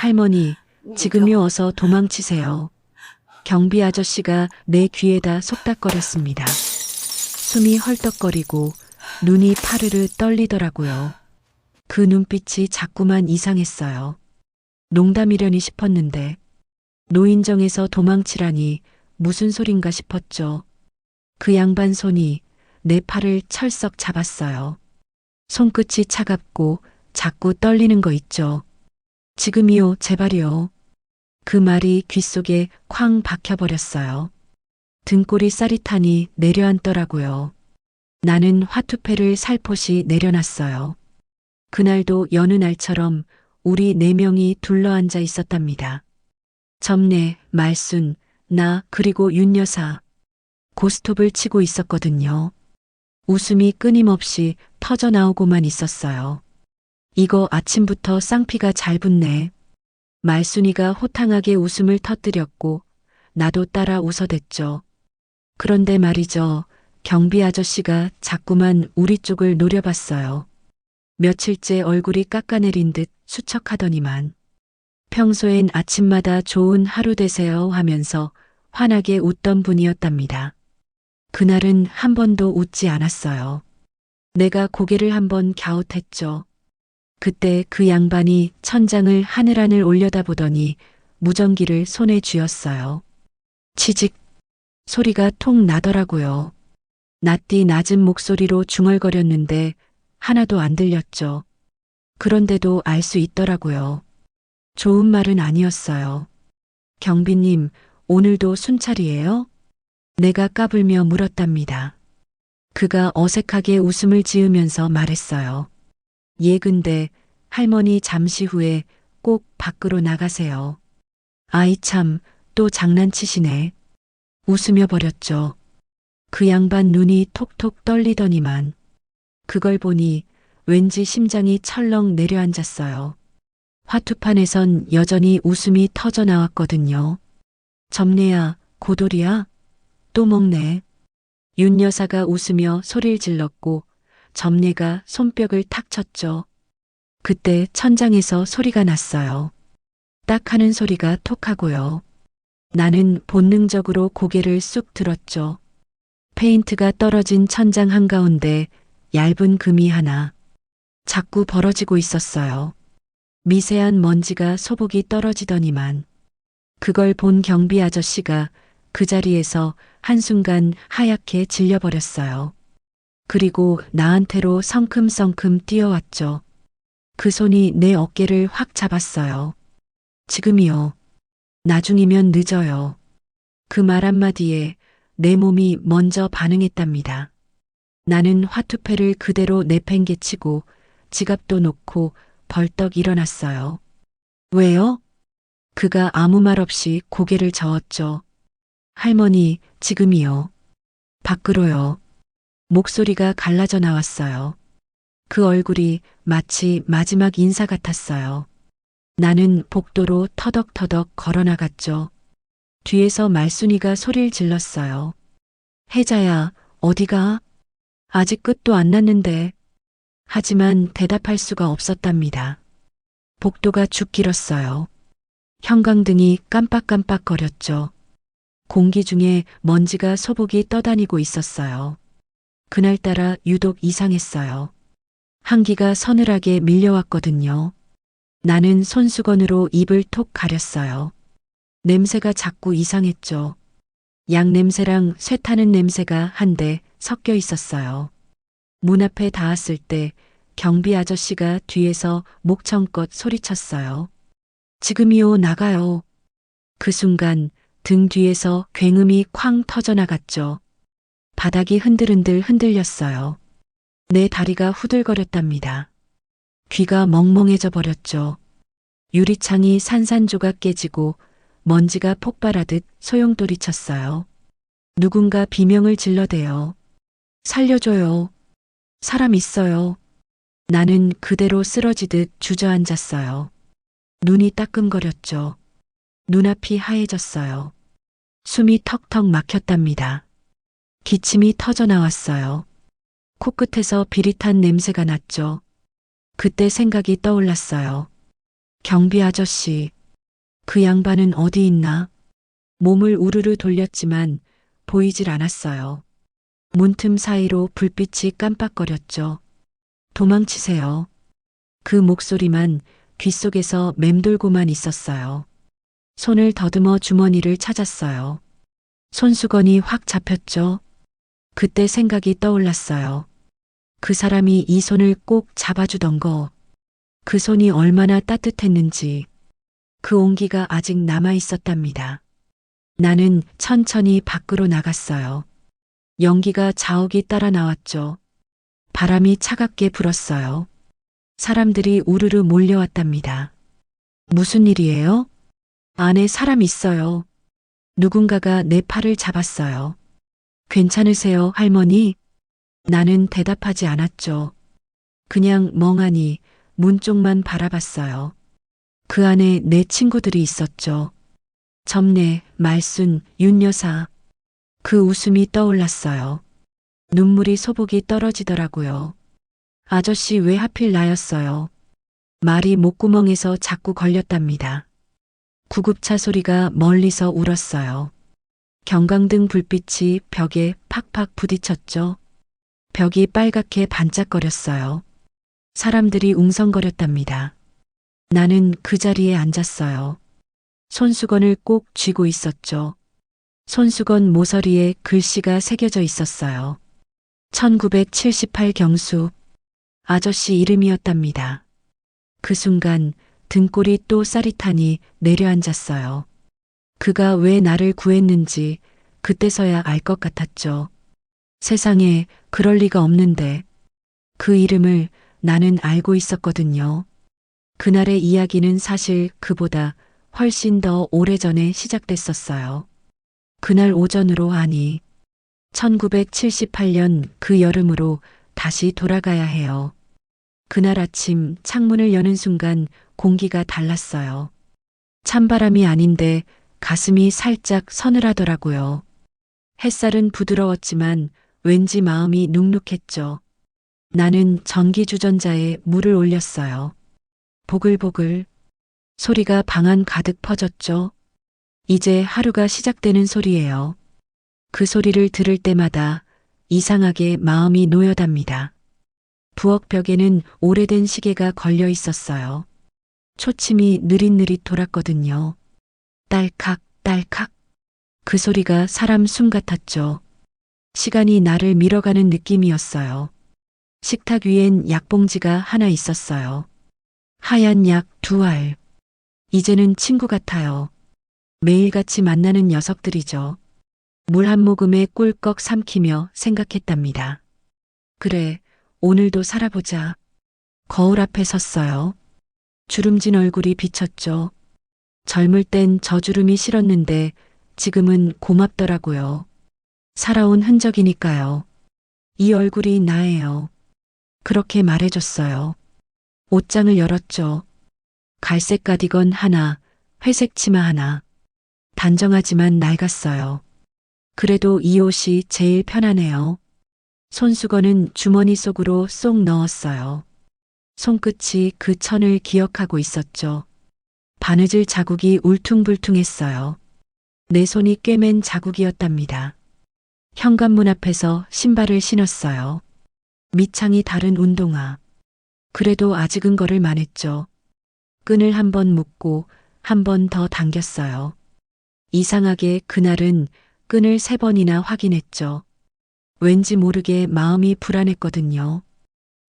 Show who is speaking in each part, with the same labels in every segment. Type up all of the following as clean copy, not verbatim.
Speaker 1: 할머니, 지금요 어서 도망치세요. 경비 아저씨가 내 귀에다 속닥거렸습니다. 숨이 헐떡거리고 눈이 파르르 떨리더라고요. 그 눈빛이 자꾸만 이상했어요. 농담이려니 싶었는데 노인정에서 도망치라니 무슨 소린가 싶었죠. 그 양반 손이 내 팔을 철썩 잡았어요. 손끝이 차갑고 자꾸 떨리는 거 있죠. 지금이요, 제발이요. 그 말이 귓속에 쾅 박혀버렸어요. 등골이 싸릿하니 내려앉더라고요. 나는 화투패를 살포시 내려놨어요. 그날도 여느 날처럼 우리 네 명이 둘러앉아 있었답니다. 점례, 말순, 나 그리고 윤 여사. 고스톱을 치고 있었거든요. 웃음이 끊임없이 터져나오고만 있었어요. 이거 아침부터 쌍피가 잘 붙네. 말순이가 호탕하게 웃음을 터뜨렸고 나도 따라 웃어댔죠. 그런데 말이죠. 경비 아저씨가 자꾸만 우리 쪽을 노려봤어요. 며칠째 얼굴이 깎아내린 듯 수척하더니만. 평소엔 아침마다 좋은 하루 되세요 하면서 환하게 웃던 분이었답니다. 그날은 한 번도 웃지 않았어요. 내가 고개를 한번 갸웃했죠. 그때 그 양반이 천장을 하늘하늘 올려다보더니 무전기를 손에 쥐었어요. 치직 소리가 통 나더라고요. 낯디 낮은 목소리로 중얼거렸는데 하나도 안 들렸죠. 그런데도 알 수 있더라고요. 좋은 말은 아니었어요. 경비님, 오늘도 순찰이에요? 내가 까불며 물었답니다. 그가 어색하게 웃음을 지으면서 말했어요. 예, 근데 할머니 잠시 후에 꼭 밖으로 나가세요. 아이 참, 또 장난치시네. 웃으며 버렸죠. 그 양반 눈이 톡톡 떨리더니만. 그걸 보니 왠지 심장이 철렁 내려앉았어요. 화투판에선 여전히 웃음이 터져 나왔거든요. 점례야, 고돌이야? 또 먹네. 윤 여사가 웃으며 소리를 질렀고 점례가 손뼉을 탁 쳤죠. 그때 천장에서 소리가 났어요. 딱 하는 소리가 톡 하고요. 나는 본능적으로 고개를 쑥 들었죠. 페인트가 떨어진 천장 한가운데 얇은 금이 하나 자꾸 벌어지고 있었어요. 미세한 먼지가 소복이 떨어지더니만 그걸 본 경비 아저씨가 그 자리에서 한순간 하얗게 질려버렸어요. 그리고 나한테로 성큼성큼 뛰어왔죠. 그 손이 내 어깨를 확 잡았어요. 지금이요. 나중이면 늦어요. 그 말 한마디에 내 몸이 먼저 반응했답니다. 나는 화투패를 그대로 내팽개치고 지갑도 놓고 벌떡 일어났어요. 왜요? 그가 아무 말 없이 고개를 저었죠. 할머니, 지금이요. 밖으로요. 목소리가 갈라져 나왔어요. 그 얼굴이 마치 마지막 인사 같았어요. 나는 복도로 터덕터덕 걸어나갔죠. 뒤에서 말순이가 소리를 질렀어요. 혜자야, 어디가? 아직 끝도 안 났는데. 하지만 대답할 수가 없었답니다. 복도가 죽 길었어요. 형광등이 깜빡깜빡거렸죠. 공기 중에 먼지가 소복이 떠다니고 있었어요. 그날따라 유독 이상했어요. 한기가 서늘하게 밀려왔거든요. 나는 손수건으로 입을 톡 가렸어요. 냄새가 자꾸 이상했죠. 약 냄새랑 쇠 타는 냄새가 한데 섞여 있었어요. 문 앞에 닿았을 때 경비 아저씨가 뒤에서 목청껏 소리쳤어요. 지금이요, 나가요. 그 순간 등 뒤에서 굉음이 쾅 터져나갔죠. 바닥이 흔들흔들 흔들렸어요. 내 다리가 후들거렸답니다. 귀가 멍멍해져 버렸죠. 유리창이 산산조각 깨지고 먼지가 폭발하듯 소용돌이쳤어요. 누군가 비명을 질러대요. 살려줘요. 사람 있어요. 나는 그대로 쓰러지듯 주저앉았어요. 눈이 따끔거렸죠. 눈앞이 하얘졌어요. 숨이 턱턱 막혔답니다. 기침이 터져 나왔어요. 코끝에서 비릿한 냄새가 났죠. 그때 생각이 떠올랐어요. 경비 아저씨, 그 양반은 어디 있나? 몸을 우르르 돌렸지만 보이질 않았어요. 문틈 사이로 불빛이 깜빡거렸죠. 도망치세요. 그 목소리만 귓속에서 맴돌고만 있었어요. 손을 더듬어 주머니를 찾았어요. 손수건이 확 잡혔죠. 그때 생각이 떠올랐어요. 그 사람이 이 손을 꼭 잡아주던 거. 그 손이 얼마나 따뜻했는지. 그 온기가 아직 남아 있었답니다. 나는 천천히 밖으로 나갔어요. 연기가 자욱이 따라 나왔죠. 바람이 차갑게 불었어요. 사람들이 우르르 몰려왔답니다. 무슨 일이에요? 안에 사람 있어요. 누군가가 내 팔을 잡았어요. 괜찮으세요, 할머니? 나는 대답하지 않았죠. 그냥 멍하니 문 쪽만 바라봤어요. 그 안에 내 친구들이 있었죠. 점례, 말순, 윤여사. 그 웃음이 떠올랐어요. 눈물이 소복이 떨어지더라고요. 아저씨 왜 하필 나였어요? 말이 목구멍에서 자꾸 걸렸답니다. 구급차 소리가 멀리서 울었어요. 경광등 불빛이 벽에 팍팍 부딪혔죠. 벽이 빨갛게 반짝거렸어요. 사람들이 웅성거렸답니다. 나는 그 자리에 앉았어요. 손수건을 꼭 쥐고 있었죠. 손수건 모서리에 글씨가 새겨져 있었어요. 1978 경수. 아저씨 이름이었답니다. 그 순간 등골이 또 싸릿하니 내려앉았어요. 그가 왜 나를 구했는지 그때서야 알 것 같았죠. 세상에 그럴 리가 없는데 그 이름을 나는 알고 있었거든요. 그날의 이야기는 사실 그보다 훨씬 더 오래전에 시작됐었어요. 그날 오전으로 아니 1978년 그 여름으로 다시 돌아가야 해요. 그날 아침 창문을 여는 순간 공기가 달랐어요. 찬바람이 아닌데 가슴이 살짝 서늘하더라고요. 햇살은 부드러웠지만 왠지 마음이 눅눅했죠. 나는 전기주전자에 물을 올렸어요. 보글보글 소리가 방 안 가득 퍼졌죠. 이제 하루가 시작되는 소리예요. 그 소리를 들을 때마다 이상하게 마음이 놓여답니다. 부엌 벽에는 오래된 시계가 걸려 있었어요. 초침이 느릿느릿 돌았거든요. 딸칵, 딸칵. 그 소리가 사람 숨 같았죠. 시간이 나를 밀어가는 느낌이었어요. 식탁 위엔 약봉지가 하나 있었어요. 하얀 약 2알. 이제는 친구 같아요. 매일같이 만나는 녀석들이죠. 물 한 모금에 꿀꺽 삼키며 생각했답니다. 그래, 오늘도 살아보자. 거울 앞에 섰어요. 주름진 얼굴이 비쳤죠. 젊을 땐 저주름이 싫었는데 지금은 고맙더라고요. 살아온 흔적이니까요. 이 얼굴이 나예요. 그렇게 말해줬어요. 옷장을 열었죠. 갈색 가디건 하나, 회색 치마 하나. 단정하지만 낡았어요. 그래도 이 옷이 제일 편하네요. 손수건은 주머니 속으로 쏙 넣었어요. 손끝이 그 천을 기억하고 있었죠. 바느질 자국이 울퉁불퉁했어요. 내 손이 꿰맨 자국이었답니다. 현관문 앞에서 신발을 신었어요. 밑창이 다른 운동화. 그래도 아직은 걸을 만했죠. 끈을 한 번 묶고 한 번 더 당겼어요. 이상하게 그날은 끈을 3번이나 확인했죠. 왠지 모르게 마음이 불안했거든요.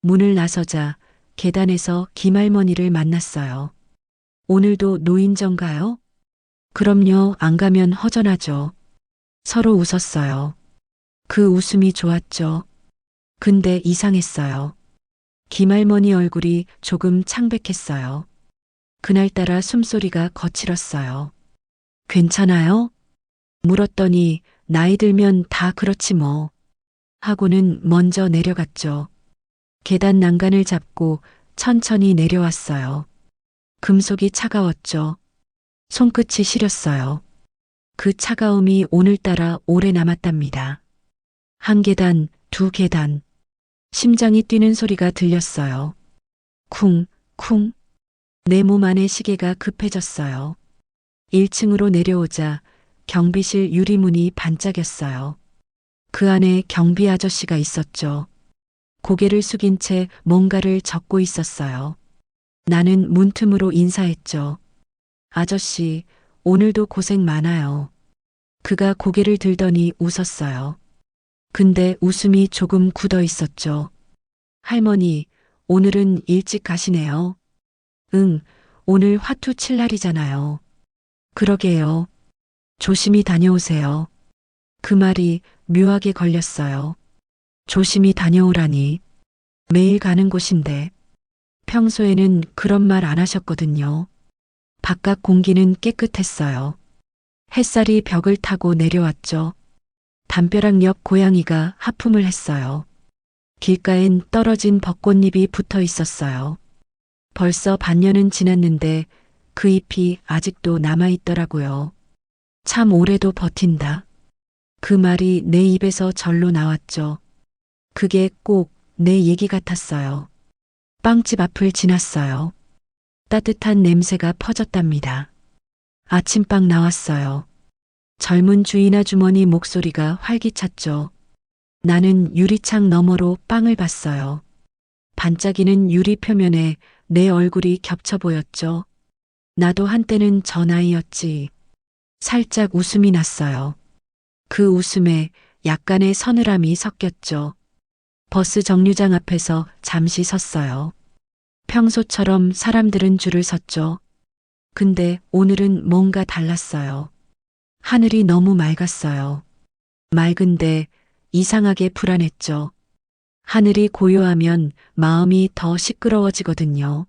Speaker 1: 문을 나서자 계단에서 김할머니를 만났어요. 오늘도 노인정가요? 그럼요, 안 가면 허전하죠. 서로 웃었어요. 그 웃음이 좋았죠. 근데 이상했어요. 김할머니 얼굴이 조금 창백했어요. 그날따라 숨소리가 거칠었어요. 괜찮아요? 물었더니 나이 들면 다 그렇지 뭐. 하고는 먼저 내려갔죠. 계단 난간을 잡고 천천히 내려왔어요. 금속이 차가웠죠. 손끝이 시렸어요. 그 차가움이 오늘따라 오래 남았답니다. 1계단, 2계단. 심장이 뛰는 소리가 들렸어요. 쿵, 쿵. 내 몸 안의 시계가 급해졌어요. 1층으로 내려오자 경비실 유리문이 반짝였어요. 그 안에 경비 아저씨가 있었죠. 고개를 숙인 채 뭔가를 적고 있었어요. 나는 문틈으로 인사했죠. 아저씨, 오늘도 고생 많아요. 그가 고개를 들더니 웃었어요. 근데 웃음이 조금 굳어 있었죠. 할머니, 오늘은 일찍 가시네요. 응, 오늘 화투 칠 날이잖아요. 그러게요. 조심히 다녀오세요. 그 말이 묘하게 걸렸어요. 조심히 다녀오라니. 매일 가는 곳인데. 평소에는 그런 말 안 하셨거든요. 바깥 공기는 깨끗했어요. 햇살이 벽을 타고 내려왔죠. 담벼락 옆 고양이가 하품을 했어요. 길가엔 떨어진 벚꽃잎이 붙어 있었어요. 벌써 반년은 지났는데 그 잎이 아직도 남아있더라고요. 참 오래도 버틴다. 그 말이 내 입에서 절로 나왔죠. 그게 꼭 내 얘기 같았어요. 빵집 앞을 지났어요. 따뜻한 냄새가 퍼졌답니다. 아침빵 나왔어요. 젊은 주인 아주머니 목소리가 활기찼죠. 나는 유리창 너머로 빵을 봤어요. 반짝이는 유리 표면에 내 얼굴이 겹쳐 보였죠. 나도 한때는 저 나이였지. 살짝 웃음이 났어요. 그 웃음에 약간의 서늘함이 섞였죠. 버스 정류장 앞에서 잠시 섰어요. 평소처럼 사람들은 줄을 섰죠. 근데 오늘은 뭔가 달랐어요. 하늘이 너무 맑았어요. 맑은데 이상하게 불안했죠. 하늘이 고요하면 마음이 더 시끄러워지거든요.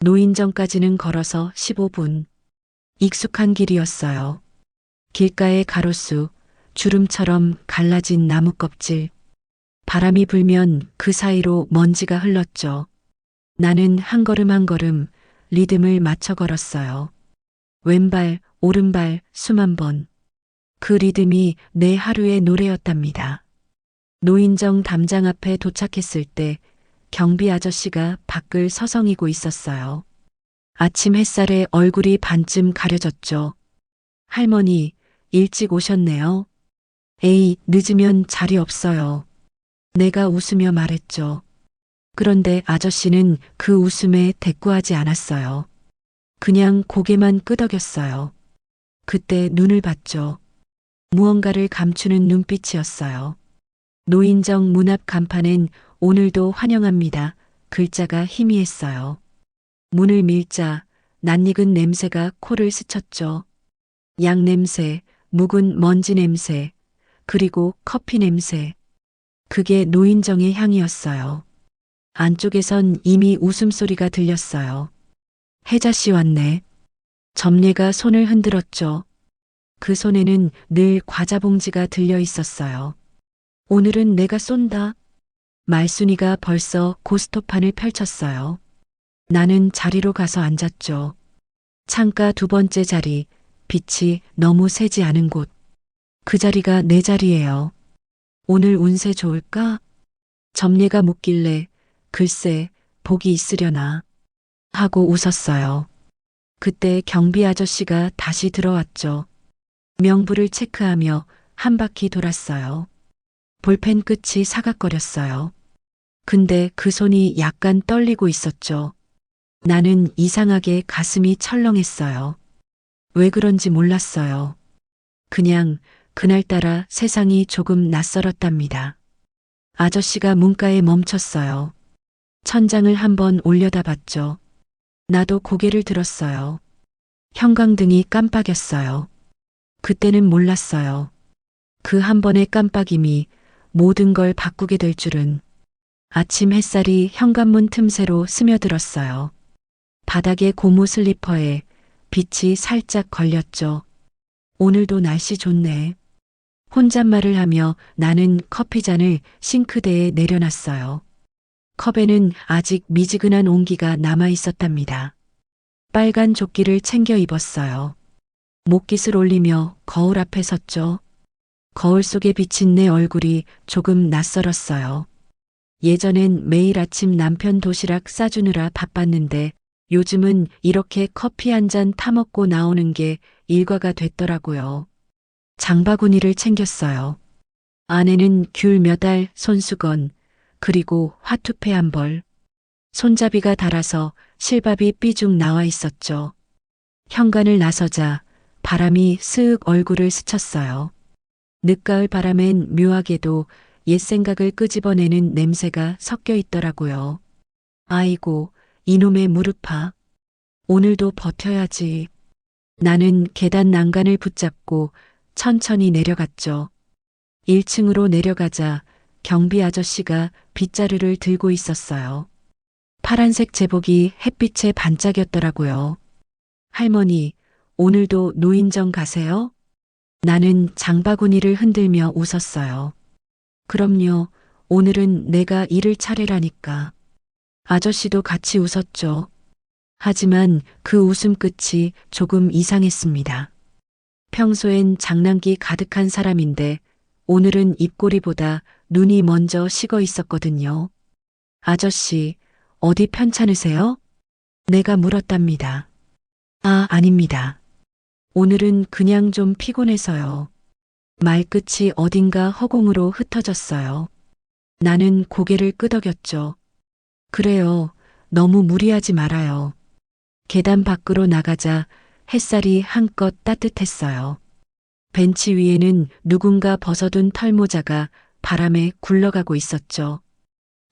Speaker 1: 노인정까지는 걸어서 15분. 익숙한 길이었어요. 길가의 가로수, 주름처럼 갈라진 나무 껍질. 바람이 불면 그 사이로 먼지가 흘렀죠. 나는 한 걸음 한 걸음 리듬을 맞춰 걸었어요. 왼발, 오른발 수만 번. 그 리듬이 내 하루의 노래였답니다. 노인정 담장 앞에 도착했을 때 경비 아저씨가 밖을 서성이고 있었어요. 아침 햇살에 얼굴이 반쯤 가려졌죠. 할머니, 일찍 오셨네요. 에이, 늦으면 자리 없어요. 내가 웃으며 말했죠. 그런데 아저씨는 그 웃음에 대꾸하지 않았어요. 그냥 고개만 끄덕였어요. 그때 눈을 봤죠. 무언가를 감추는 눈빛이었어요. 노인정 문 앞 간판엔 오늘도 환영합니다. 글자가 희미했어요. 문을 밀자 낯익은 냄새가 코를 스쳤죠. 양 냄새, 묵은 먼지 냄새, 그리고 커피 냄새. 그게 노인정의 향이었어요. 안쪽에선 이미 웃음소리가 들렸어요. 혜자 씨 왔네. 점례가 손을 흔들었죠. 그 손에는 늘 과자 봉지가 들려 있었어요. 오늘은 내가 쏜다. 말순이가 벌써 고스톱판을 펼쳤어요. 나는 자리로 가서 앉았죠. 창가 두 번째 자리, 빛이 너무 세지 않은 곳. 그 자리가 내 자리예요. 오늘 운세 좋을까? 점례가 묻길래 글쎄 복이 있으려나 하고 웃었어요. 그때 경비 아저씨가 다시 들어왔죠. 명부를 체크하며 한 바퀴 돌았어요. 볼펜 끝이 사각거렸어요. 근데 그 손이 약간 떨리고 있었죠. 나는 이상하게 가슴이 철렁했어요. 왜 그런지 몰랐어요. 그냥 그날따라 세상이 조금 낯설었답니다. 아저씨가 문가에 멈췄어요. 천장을 한번 올려다봤죠. 나도 고개를 들었어요. 형광등이 깜빡였어요. 그때는 몰랐어요. 그 한 번의 깜빡임이 모든 걸 바꾸게 될 줄은. 아침 햇살이 현관문 틈새로 스며들었어요. 바닥에 고무 슬리퍼에 빛이 살짝 걸렸죠. 오늘도 날씨 좋네. 혼잣말을 하며 나는 커피잔을 싱크대에 내려놨어요. 컵에는 아직 미지근한 온기가 남아 있었답니다. 빨간 조끼를 챙겨 입었어요. 목깃을 올리며 거울 앞에 섰죠. 거울 속에 비친 내 얼굴이 조금 낯설었어요. 예전엔 매일 아침 남편 도시락 싸주느라 바빴는데 요즘은 이렇게 커피 한 잔 타먹고 나오는 게 일과가 됐더라고요. 장바구니를 챙겼어요. 안에는 귤 몇 알, 손수건, 그리고 화투패 한 벌. 손잡이가 닳아서 실밥이 삐죽 나와 있었죠. 현관을 나서자 바람이 쓱 얼굴을 스쳤어요. 늦가을 바람엔 묘하게도 옛 생각을 끄집어내는 냄새가 섞여 있더라고요. 아이고, 이놈의 무릎아. 오늘도 버텨야지. 나는 계단 난간을 붙잡고 천천히 내려갔죠. 1층으로 내려가자 경비 아저씨가 빗자루를 들고 있었어요. 파란색 제복이 햇빛에 반짝였더라고요. 할머니, 오늘도 노인정 가세요? 나는 장바구니를 흔들며 웃었어요. 그럼요, 오늘은 내가 일을 차례라니까. 아저씨도 같이 웃었죠. 하지만 그 웃음 끝이 조금 이상했습니다. 평소엔 장난기 가득한 사람인데 오늘은 입꼬리보다 눈이 먼저 식어 있었거든요. 아저씨, 어디 편찮으세요? 내가 물었답니다. 아, 아닙니다. 오늘은 그냥 좀 피곤해서요. 말끝이 어딘가 허공으로 흩어졌어요. 나는 고개를 끄덕였죠. 그래요. 너무 무리하지 말아요. 계단 밖으로 나가자 햇살이 한껏 따뜻했어요. 벤치 위에는 누군가 벗어둔 털모자가 바람에 굴러가고 있었죠.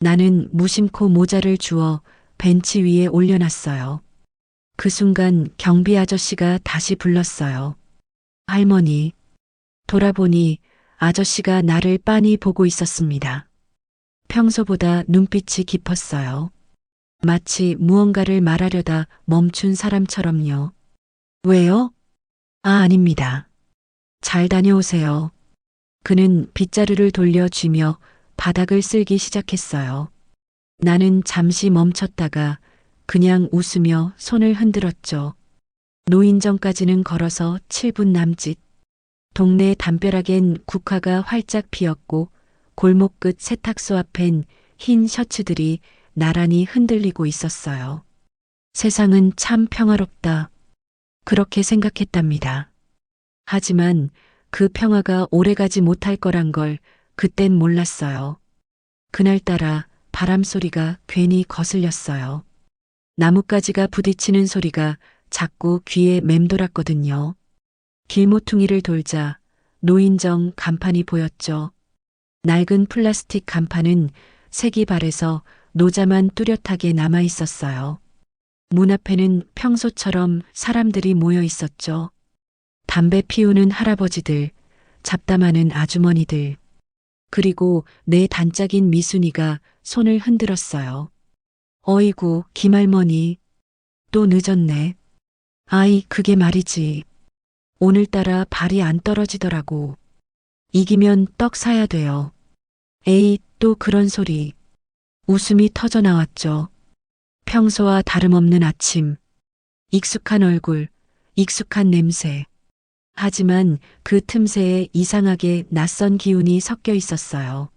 Speaker 1: 나는 무심코 모자를 주워 벤치 위에 올려놨어요. 그 순간 경비 아저씨가 다시 불렀어요. 할머니. 돌아보니 아저씨가 나를 빤히 보고 있었습니다. 평소보다 눈빛이 깊었어요. 마치 무언가를 말하려다 멈춘 사람처럼요. 왜요? 아, 아닙니다. 잘 다녀오세요. 그는 빗자루를 돌려쥐며 바닥을 쓸기 시작했어요. 나는 잠시 멈췄다가 그냥 웃으며 손을 흔들었죠. 노인정까지는 걸어서 7분 남짓. 동네 담벼락엔 국화가 활짝 피었고 골목 끝 세탁소 앞엔 흰 셔츠들이 나란히 흔들리고 있었어요. 세상은 참 평화롭다. 그렇게 생각했답니다. 하지만 그 평화가 오래가지 못할 거란 걸 그땐 몰랐어요. 그날따라 바람 소리가 괜히 거슬렸어요. 나뭇가지가 부딪히는 소리가 자꾸 귀에 맴돌았거든요. 길모퉁이를 돌자 노인정 간판이 보였죠. 낡은 플라스틱 간판은 색이 바래서 노자만 뚜렷하게 남아 있었어요. 문 앞에는 평소처럼 사람들이 모여 있었죠. 담배 피우는 할아버지들, 잡담하는 아주머니들, 그리고 내 단짝인 미순이가 손을 흔들었어요. 어이구, 김할머니. 또 늦었네. 아이, 그게 말이지. 오늘따라 발이 안 떨어지더라고. 이기면 떡 사야 돼요. 에이, 또 그런 소리. 웃음이 터져 나왔죠. 평소와 다름없는 아침. 익숙한 얼굴, 익숙한 냄새. 하지만 그 틈새에 이상하게 낯선 기운이 섞여 있었어요.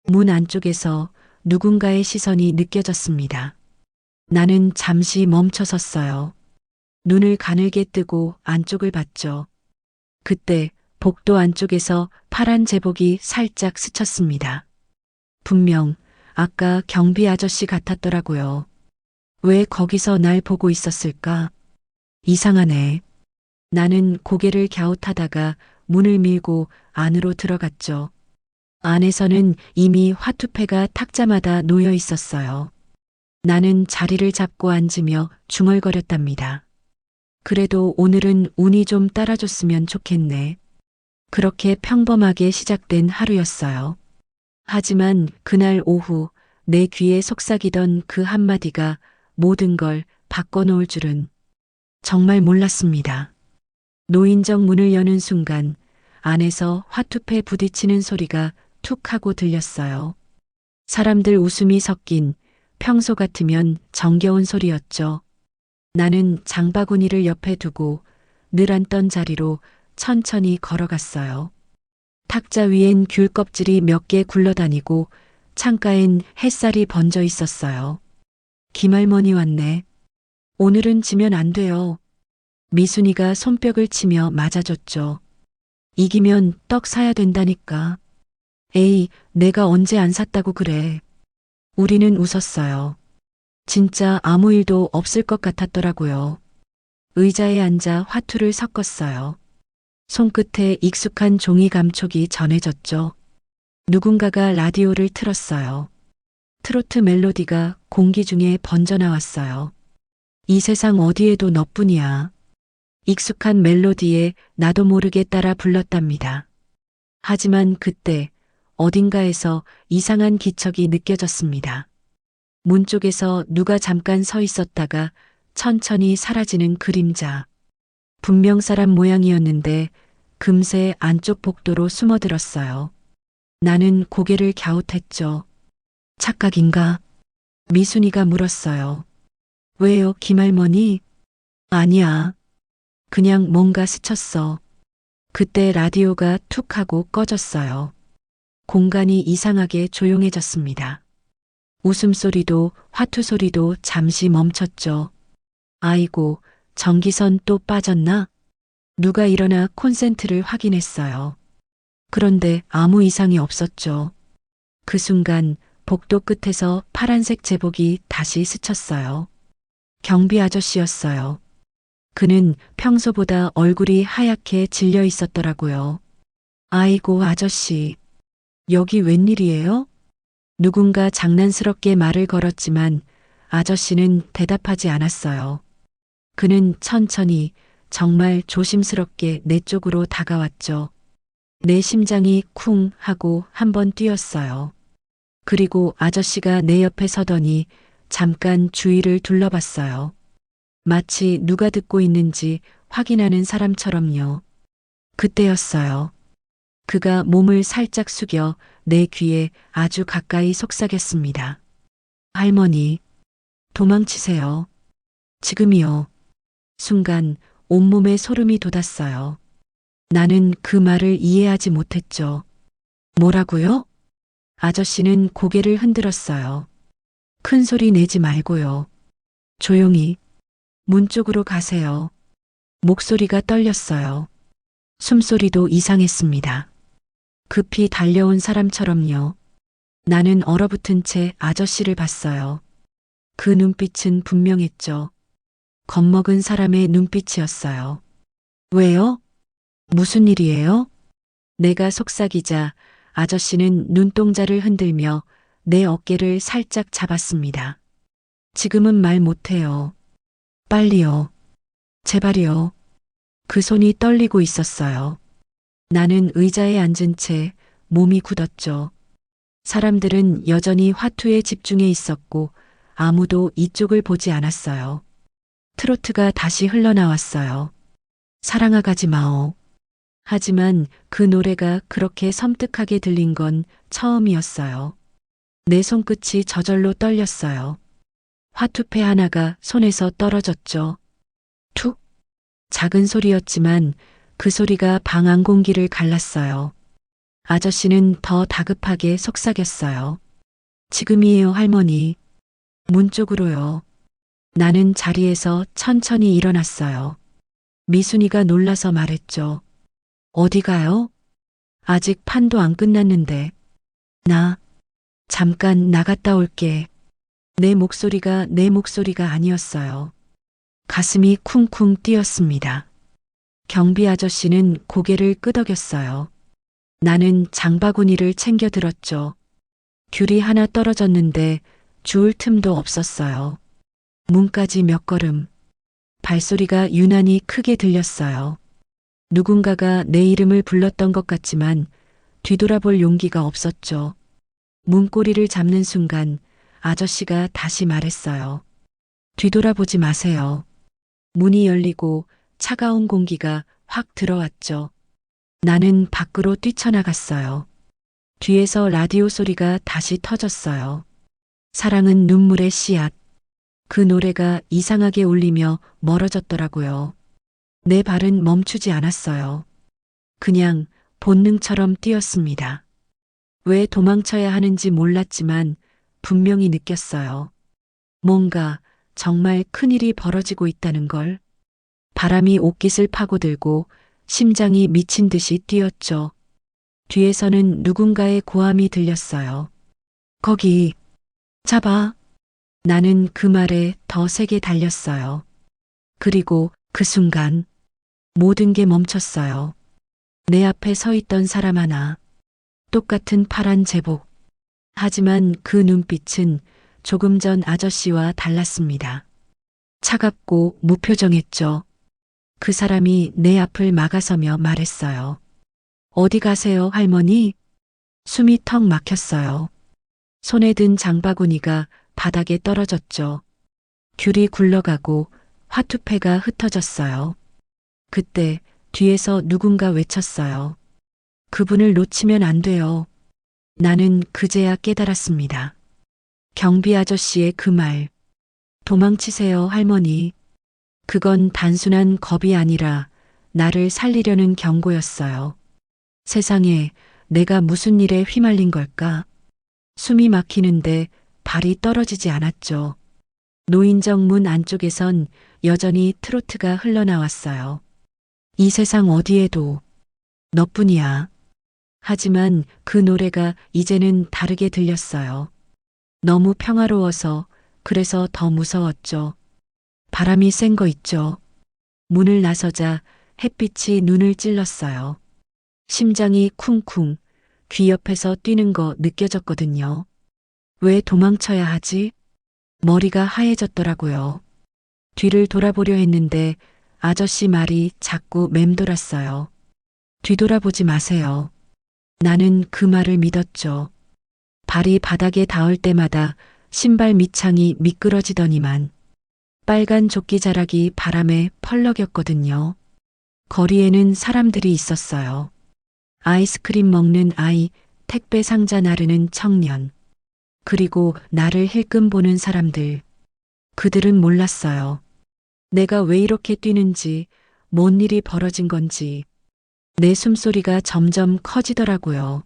Speaker 1: 문 안쪽에서 누군가의 시선이 느껴졌습니다. 나는 잠시 멈춰 섰어요. 눈을 가늘게 뜨고 안쪽을 봤죠. 그때 복도 안쪽에서 파란 제복이 살짝 스쳤습니다. 분명 아까 경비 아저씨 같았더라고요. 왜 거기서 날 보고 있었을까? 이상하네. 나는 고개를 갸웃하다가 문을 밀고 안으로 들어갔죠. 안에서는 이미 화투패가 탁자마다 놓여 있었어요. 나는 자리를 잡고 앉으며 중얼거렸답니다. 그래도 오늘은 운이 좀 따라줬으면 좋겠네. 그렇게 평범하게 시작된 하루였어요. 하지만 그날 오후 내 귀에 속삭이던 그 한마디가 모든 걸 바꿔놓을 줄은 정말 몰랐습니다. 노인정 문을 여는 순간 안에서 화투패 부딪히는 소리가 툭 하고 들렸어요. 사람들 웃음이 섞인 평소 같으면 정겨운 소리였죠. 나는 장바구니를 옆에 두고 늘 앉던 자리로 천천히 걸어갔어요. 탁자 위엔 귤 껍질이 몇 개 굴러다니고 창가엔 햇살이 번져 있었어요. 김할머니 왔네. 오늘은 지면 안 돼요. 미순이가 손뼉을 치며 맞아줬죠. 이기면 떡 사야 된다니까. 에이, 내가 언제 안 샀다고 그래. 우리는 웃었어요. 진짜 아무 일도 없을 것 같았더라고요. 의자에 앉아 화투를 섞었어요. 손끝에 익숙한 종이 감촉이 전해졌죠. 누군가가 라디오를 틀었어요. 트로트 멜로디가 공기 중에 번져나왔어요. 이 세상 어디에도 너뿐이야. 익숙한 멜로디에 나도 모르게 따라 불렀답니다. 하지만 그때 어딘가에서 이상한 기척이 느껴졌습니다. 문 쪽에서 누가 잠깐 서 있었다가 천천히 사라지는 그림자. 분명 사람 모양이었는데 금세 안쪽 복도로 숨어들었어요. 나는 고개를 갸웃했죠. 착각인가? 미순이가 물었어요. 왜요, 김할머니? 아니야. 그냥 뭔가 스쳤어. 그때 라디오가 툭 하고 꺼졌어요. 공간이 이상하게 조용해졌습니다. 웃음소리도 화투 소리도 잠시 멈췄죠. 아이고, 전기선 또 빠졌나? 누가 일어나 콘센트를 확인했어요. 그런데 아무 이상이 없었죠. 그 순간 복도 끝에서 파란색 제복이 다시 스쳤어요. 경비 아저씨였어요. 그는 평소보다 얼굴이 하얗게 질려 있었더라고요. 아이고, 아저씨. 여기 웬일이에요? 누군가 장난스럽게 말을 걸었지만 아저씨는 대답하지 않았어요. 그는 천천히 정말 조심스럽게 내 쪽으로 다가왔죠. 내 심장이 쿵 하고 한번 뛰었어요. 그리고 아저씨가 내 옆에 서더니 잠깐 주위를 둘러봤어요. 마치 누가 듣고 있는지 확인하는 사람처럼요. 그때였어요. 그가 몸을 살짝 숙여 내 귀에 아주 가까이 속삭였습니다. 할머니, 도망치세요. 지금이요. 순간 온몸에 소름이 돋았어요. 나는 그 말을 이해하지 못했죠. 뭐라고요? 아저씨는 고개를 흔들었어요. 큰 소리 내지 말고요. 조용히 문 쪽으로 가세요. 목소리가 떨렸어요. 숨소리도 이상했습니다. 급히 달려온 사람처럼요. 나는 얼어붙은 채 아저씨를 봤어요. 그 눈빛은 분명했죠. 겁먹은 사람의 눈빛이었어요. 왜요? 무슨 일이에요? 내가 속삭이자 아저씨는 눈동자를 흔들며 내 어깨를 살짝 잡았습니다. 지금은 말 못해요. 빨리요. 제발이요. 그 손이 떨리고 있었어요. 나는 의자에 앉은 채 몸이 굳었죠. 사람들은 여전히 화투에 집중해 있었고 아무도 이쪽을 보지 않았어요. 트로트가 다시 흘러나왔어요. 사랑아 가지 마오. 하지만 그 노래가 그렇게 섬뜩하게 들린 건 처음이었어요. 내 손끝이 저절로 떨렸어요. 화투패 하나가 손에서 떨어졌죠. 툭! 작은 소리였지만 그 소리가 방 안 공기를 갈랐어요. 아저씨는 더 다급하게 속삭였어요. 지금이에요, 할머니. 문 쪽으로요. 나는 자리에서 천천히 일어났어요. 미순이가 놀라서 말했죠. 어디 가요? 아직 판도 안 끝났는데. 나 잠깐 나갔다 올게. 내 목소리가 아니었어요. 가슴이 쿵쿵 뛰었습니다. 경비 아저씨는 고개를 끄덕였어요. 나는 장바구니를 챙겨 들었죠. 귤이 하나 떨어졌는데 주울 틈도 없었어요. 문까지 몇 걸음. 발소리가 유난히 크게 들렸어요. 누군가가 내 이름을 불렀던 것 같지만 뒤돌아볼 용기가 없었죠. 문고리를 잡는 순간 아저씨가 다시 말했어요. 뒤돌아보지 마세요. 문이 열리고 차가운 공기가 확 들어왔죠. 나는 밖으로 뛰쳐나갔어요. 뒤에서 라디오 소리가 다시 터졌어요. 사랑은 눈물의 씨앗. 그 노래가 이상하게 울리며 멀어졌더라고요. 내 발은 멈추지 않았어요. 그냥 본능처럼 뛰었습니다. 왜 도망쳐야 하는지 몰랐지만 분명히 느꼈어요. 뭔가 정말 큰일이 벌어지고 있다는 걸. 바람이 옷깃을 파고들고 심장이 미친 듯이 뛰었죠. 뒤에서는 누군가의 고함이 들렸어요. 거기, 잡아. 나는 그 말에 더 세게 달렸어요. 그리고 그 순간 모든 게 멈췄어요. 내 앞에 서 있던 사람 하나, 똑같은 파란 제복. 하지만 그 눈빛은 조금 전 아저씨와 달랐습니다. 차갑고 무표정했죠. 그 사람이 내 앞을 막아서며 말했어요. 어디 가세요, 할머니? 숨이 턱 막혔어요. 손에 든 장바구니가 바닥에 떨어졌죠. 귤이 굴러가고 화투패가 흩어졌어요. 그때 뒤에서 누군가 외쳤어요. 그분을 놓치면 안 돼요. 나는 그제야 깨달았습니다. 경비 아저씨의 그 말. 도망치세요, 할머니. 그건 단순한 겁이 아니라 나를 살리려는 경고였어요. 세상에 내가 무슨 일에 휘말린 걸까? 숨이 막히는데 발이 떨어지지 않았죠. 노인정 문 안쪽에선 여전히 트로트가 흘러나왔어요. 이 세상 어디에도 너뿐이야. 하지만 그 노래가 이제는 다르게 들렸어요. 너무 평화로워서 그래서 더 무서웠죠. 바람이 센 거 있죠. 문을 나서자 햇빛이 눈을 찔렀어요. 심장이 쿵쿵 귀 옆에서 뛰는 거 느껴졌거든요. 왜 도망쳐야 하지? 머리가 하얘졌더라고요. 뒤를 돌아보려 했는데 아저씨 말이 자꾸 맴돌았어요. 뒤돌아보지 마세요. 나는 그 말을 믿었죠. 발이 바닥에 닿을 때마다 신발 밑창이 미끄러지더니만 빨간 조끼 자락이 바람에 펄럭였거든요. 거리에는 사람들이 있었어요. 아이스크림 먹는 아이, 택배 상자 나르는 청년, 그리고 나를 힐끔 보는 사람들. 그들은 몰랐어요. 내가 왜 이렇게 뛰는지, 뭔 일이 벌어진 건지. 내 숨소리가 점점 커지더라고요.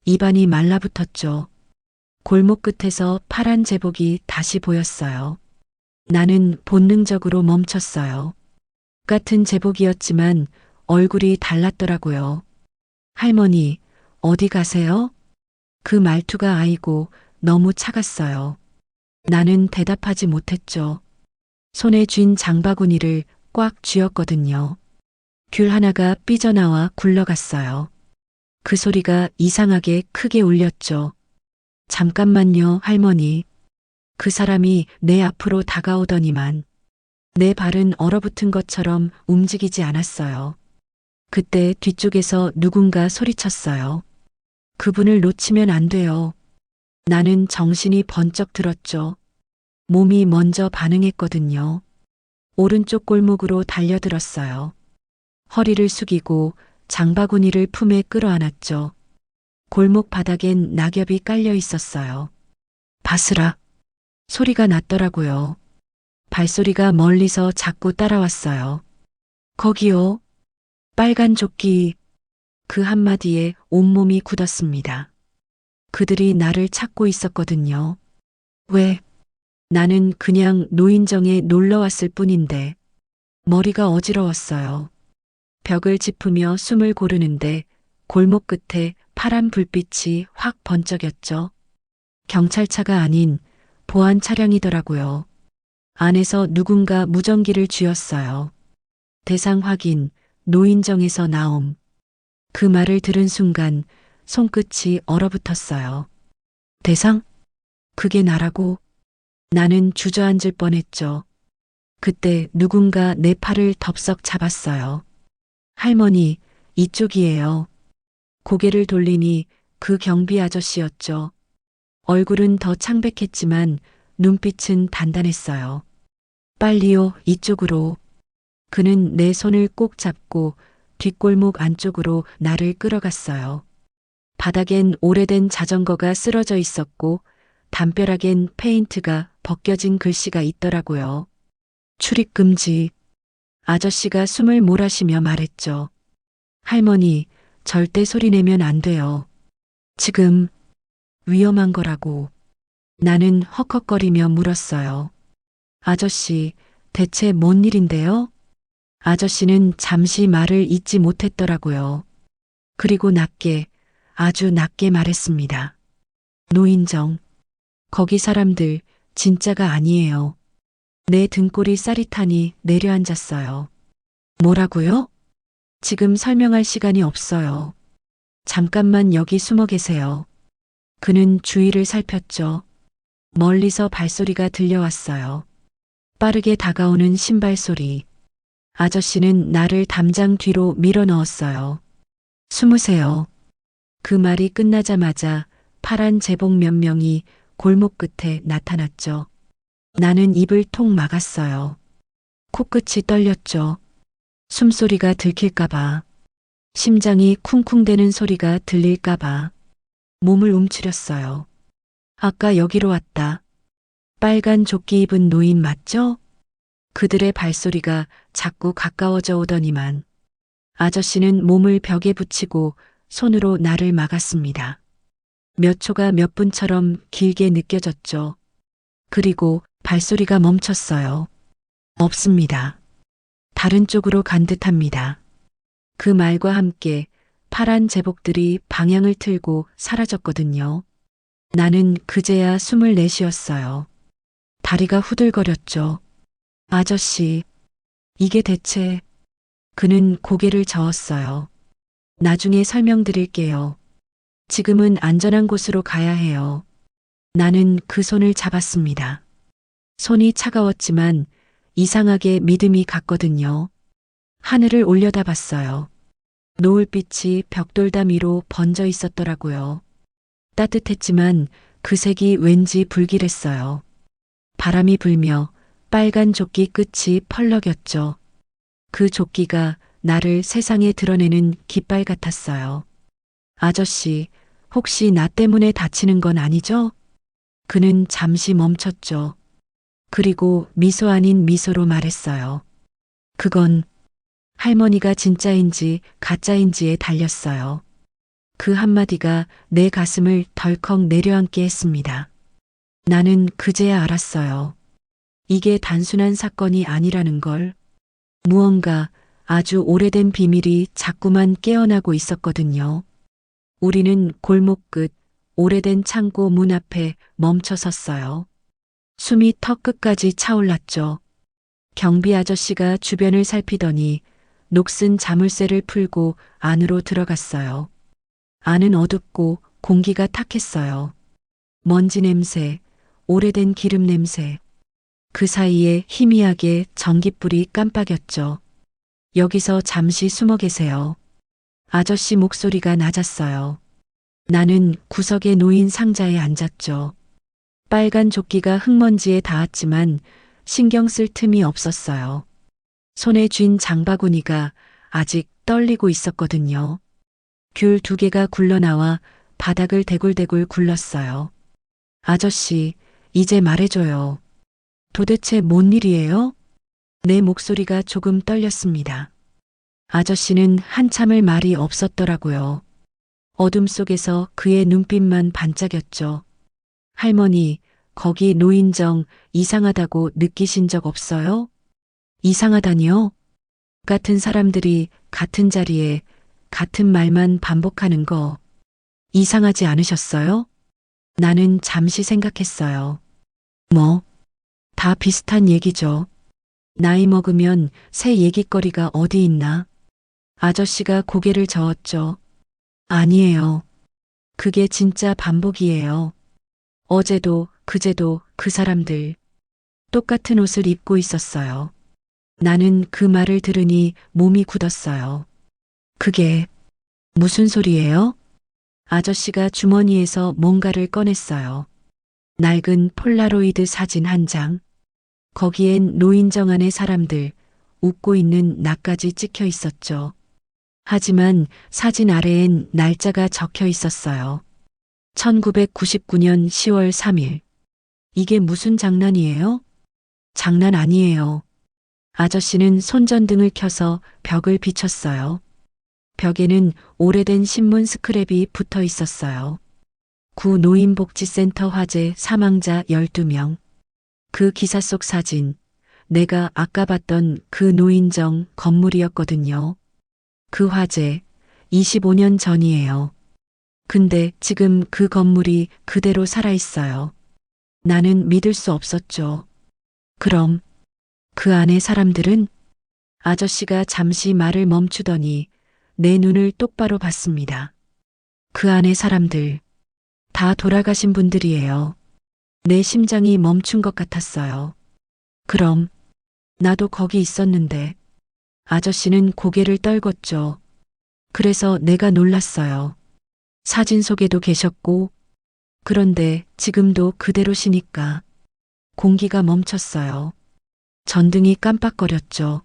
Speaker 1: 입안이 말라붙었죠. 골목 끝에서 파란 제복이 다시 보였어요. 나는 본능적으로 멈췄어요. 같은 제복이었지만 얼굴이 달랐더라고요. 할머니, 어디 가세요? 그 말투가 아이고 너무 차갔어요. 나는 대답하지 못했죠. 손에 쥔 장바구니를 꽉 쥐었거든요. 귤 하나가 삐져나와 굴러갔어요. 그 소리가 이상하게 크게 울렸죠. 잠깐만요, 할머니. 그 사람이 내 앞으로 다가오더니만 내 발은 얼어붙은 것처럼 움직이지 않았어요. 그때 뒤쪽에서 누군가 소리쳤어요. 그분을 놓치면 안 돼요. 나는 정신이 번쩍 들었죠. 몸이 먼저 반응했거든요. 오른쪽 골목으로 달려들었어요. 허리를 숙이고 장바구니를 품에 끌어안았죠. 골목 바닥엔 낙엽이 깔려 있었어요. 바스락 소리가 났더라고요. 발소리가 멀리서 자꾸 따라왔어요. 거기요. 빨간 조끼. 그 한마디에 온몸이 굳었습니다. 그들이 나를 찾고 있었거든요. 왜? 나는 그냥 노인정에 놀러 왔을 뿐인데 머리가 어지러웠어요. 벽을 짚으며 숨을 고르는데 골목 끝에 파란 불빛이 확 번쩍였죠. 경찰차가 아닌 보안 차량이더라고요. 안에서 누군가 무전기를 쥐었어요. 대상 확인, 노인정에서 나옴. 그 말을 들은 순간 손끝이 얼어붙었어요. 대상? 그게 나라고? 나는 주저앉을 뻔했죠. 그때 누군가 내 팔을 덥석 잡았어요. 할머니, 이쪽이에요. 고개를 돌리니 그 경비 아저씨였죠. 얼굴은 더 창백했지만 눈빛은 단단했어요. 빨리요, 이쪽으로. 그는 내 손을 꼭 잡고 뒷골목 안쪽으로 나를 끌어갔어요. 바닥엔 오래된 자전거가 쓰러져 있었고 담벼락엔 페인트가 벗겨진 글씨가 있더라고요. 출입 금지. 아저씨가 숨을 몰아쉬며 말했죠. 할머니, 절대 소리 내면 안 돼요. 지금 위험한 거라고. 나는 헉헉거리며 물었어요. 아저씨, 대체 뭔 일인데요? 아저씨는 잠시 말을 잇지 못했더라고요. 그리고 낮게, 아주 낮게 말했습니다. 노인정, 거기 사람들 진짜가 아니에요. 내 등골이 싸릿하니 내려앉았어요. 뭐라고요? 지금 설명할 시간이 없어요. 잠깐만 여기 숨어 계세요. 그는 주위를 살폈죠. 멀리서 발소리가 들려왔어요. 빠르게 다가오는 신발 소리. 아저씨는 나를 담장 뒤로 밀어 넣었어요. 숨으세요. 그 말이 끝나자마자 파란 제복 몇 명이 골목 끝에 나타났죠. 나는 입을 통 막았어요. 코끝이 떨렸죠. 숨소리가 들킬까봐. 심장이 쿵쿵대는 소리가 들릴까봐. 몸을 움츠렸어요. 아까 여기로 왔다. 빨간 조끼 입은 노인 맞죠? 그들의 발소리가 자꾸 가까워져 오더니만 아저씨는 몸을 벽에 붙이고 손으로 나를 막았습니다. 몇 초가 몇 분처럼 길게 느껴졌죠. 그리고 발소리가 멈췄어요. 없습니다. 다른 쪽으로 간 듯합니다. 그 말과 함께 파란 제복들이 방향을 틀고 사라졌거든요. 나는 그제야 숨을 내쉬었어요. 다리가 후들거렸죠. 아저씨, 이게 대체... 그는 고개를 저었어요. 나중에 설명드릴게요. 지금은 안전한 곳으로 가야 해요. 나는 그 손을 잡았습니다. 손이 차가웠지만 이상하게 믿음이 갔거든요. 하늘을 올려다봤어요. 노을빛이 벽돌담 위로 번져 있었더라고요. 따뜻했지만 그 색이 왠지 불길했어요. 바람이 불며 빨간 조끼 끝이 펄럭였죠. 그 조끼가 나를 세상에 드러내는 깃발 같았어요. 아저씨, 혹시 나 때문에 다치는 건 아니죠? 그는 잠시 멈췄죠. 그리고 미소 아닌 미소로 말했어요. 그건 할머니가 진짜인지 가짜인지에 달렸어요. 그 한마디가 내 가슴을 덜컥 내려앉게 했습니다. 나는 그제야 알았어요. 이게 단순한 사건이 아니라는 걸. 무언가 아주 오래된 비밀이 자꾸만 깨어나고 있었거든요. 우리는 골목 끝 오래된 창고 문 앞에 멈춰 섰어요. 숨이 턱 끝까지 차올랐죠. 경비 아저씨가 주변을 살피더니 녹슨 자물쇠를 풀고 안으로 들어갔어요. 안은 어둡고 공기가 탁했어요. 먼지 냄새, 오래된 기름 냄새. 그 사이에 희미하게 전깃불이 깜빡였죠. 여기서 잠시 숨어 계세요. 아저씨 목소리가 낮았어요. 나는 구석에 놓인 상자에 앉았죠. 빨간 조끼가 흙먼지에 닿았지만 신경 쓸 틈이 없었어요. 손에 쥔 장바구니가 아직 떨리고 있었거든요. 귤 2개가 굴러나와 바닥을 대굴대굴 굴렀어요. 아저씨, 이제 말해줘요. 도대체 뭔 일이에요? 내 목소리가 조금 떨렸습니다. 아저씨는 한참을 말이 없었더라고요. 어둠 속에서 그의 눈빛만 반짝였죠. 할머니, 거기 노인정 이상하다고 느끼신 적 없어요? 이상하다니요? 같은 사람들이 같은 자리에 같은 말만 반복하는 거 이상하지 않으셨어요? 나는 잠시 생각했어요. 뭐? 다 비슷한 얘기죠. 나이 먹으면 새 얘기거리가 어디 있나? 아저씨가 고개를 저었죠. 아니에요. 그게 진짜 반복이에요. 어제도 그제도 그 사람들 똑같은 옷을 입고 있었어요. 나는 그 말을 들으니 몸이 굳었어요. 그게 무슨 소리예요? 아저씨가 주머니에서 뭔가를 꺼냈어요. 낡은 폴라로이드 사진 한 장. 거기엔 노인정 안의 사람들, 웃고 있는 나까지 찍혀 있었죠. 하지만 사진 아래엔 날짜가 적혀 있었어요. 1999년 10월 3일. 이게 무슨 장난이에요? 장난 아니에요. 아저씨는 손전등을 켜서 벽을 비췄어요. 벽에는 오래된 신문 스크랩이 붙어 있었어요. 구 노인복지센터 화재 사망자 12명. 그 기사 속 사진, 내가 아까 봤던 그 노인정 건물이었거든요. 그 화재, 25년 전이에요. 근데 지금 그 건물이 그대로 살아있어요. 나는 믿을 수 없었죠. 그럼 그 안에 사람들은? 아저씨가 잠시 말을 멈추더니 내 눈을 똑바로 봤습니다. 그 안에 사람들, 다 돌아가신 분들이에요. 내 심장이 멈춘 것 같았어요. 그럼 나도 거기 있었는데 아저씨는 고개를 떨궜죠. 그래서 내가 놀랐어요. 사진 속에도 계셨고 그런데 지금도 그대로시니까 공기가 멈췄어요. 전등이 깜빡거렸죠.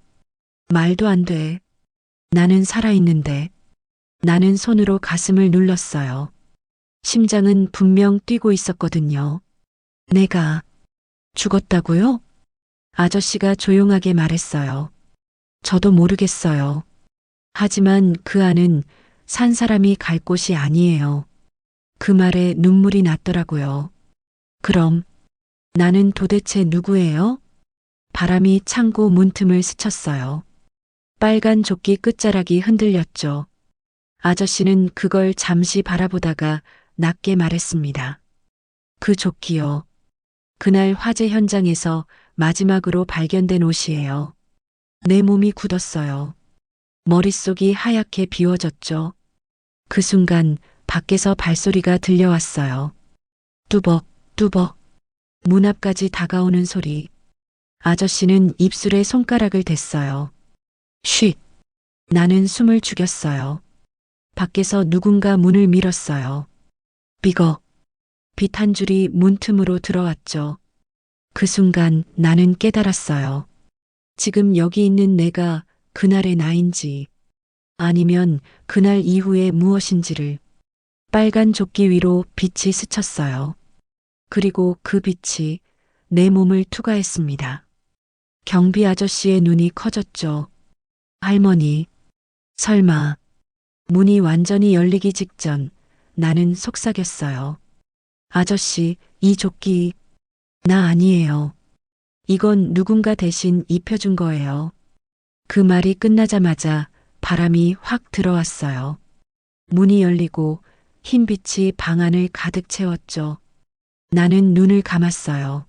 Speaker 1: 말도 안 돼. 나는 살아있는데. 나는 손으로 가슴을 눌렀어요. 심장은 분명 뛰고 있었거든요. 내가 죽었다고요? 아저씨가 조용하게 말했어요. 저도 모르겠어요. 하지만 그 안은 산 사람이 갈 곳이 아니에요. 그 말에 눈물이 났더라고요. 그럼 나는 도대체 누구예요? 바람이 창고 문틈을 스쳤어요. 빨간 조끼 끝자락이 흔들렸죠. 아저씨는 그걸 잠시 바라보다가 낮게 말했습니다. 그 조끼요. 그날 화재 현장에서 마지막으로 발견된 옷이에요. 내 몸이 굳었어요. 머릿속이 하얗게 비워졌죠. 그 순간 밖에서 발소리가 들려왔어요. 뚜벅, 뚜벅. 문 앞까지 다가오는 소리. 아저씨는 입술에 손가락을 댔어요. 쉿. 나는 숨을 죽였어요. 밖에서 누군가 문을 밀었어요. 삐걱. 빛 한 줄이 문틈으로 들어왔죠. 그 순간 나는 깨달았어요. 지금 여기 있는 내가 그날의 나인지 아니면 그날 이후의 무엇인지를. 빨간 조끼 위로 빛이 스쳤어요. 그리고 그 빛이 내 몸을 투과했습니다. 경비 아저씨의 눈이 커졌죠. 할머니, 설마. 문이 완전히 열리기 직전 나는 속삭였어요. 아저씨, 이 조끼, 나 아니에요. 이건 누군가 대신 입혀준 거예요. 그 말이 끝나자마자 바람이 확 들어왔어요. 문이 열리고 흰 빛이 방 안을 가득 채웠죠. 나는 눈을 감았어요.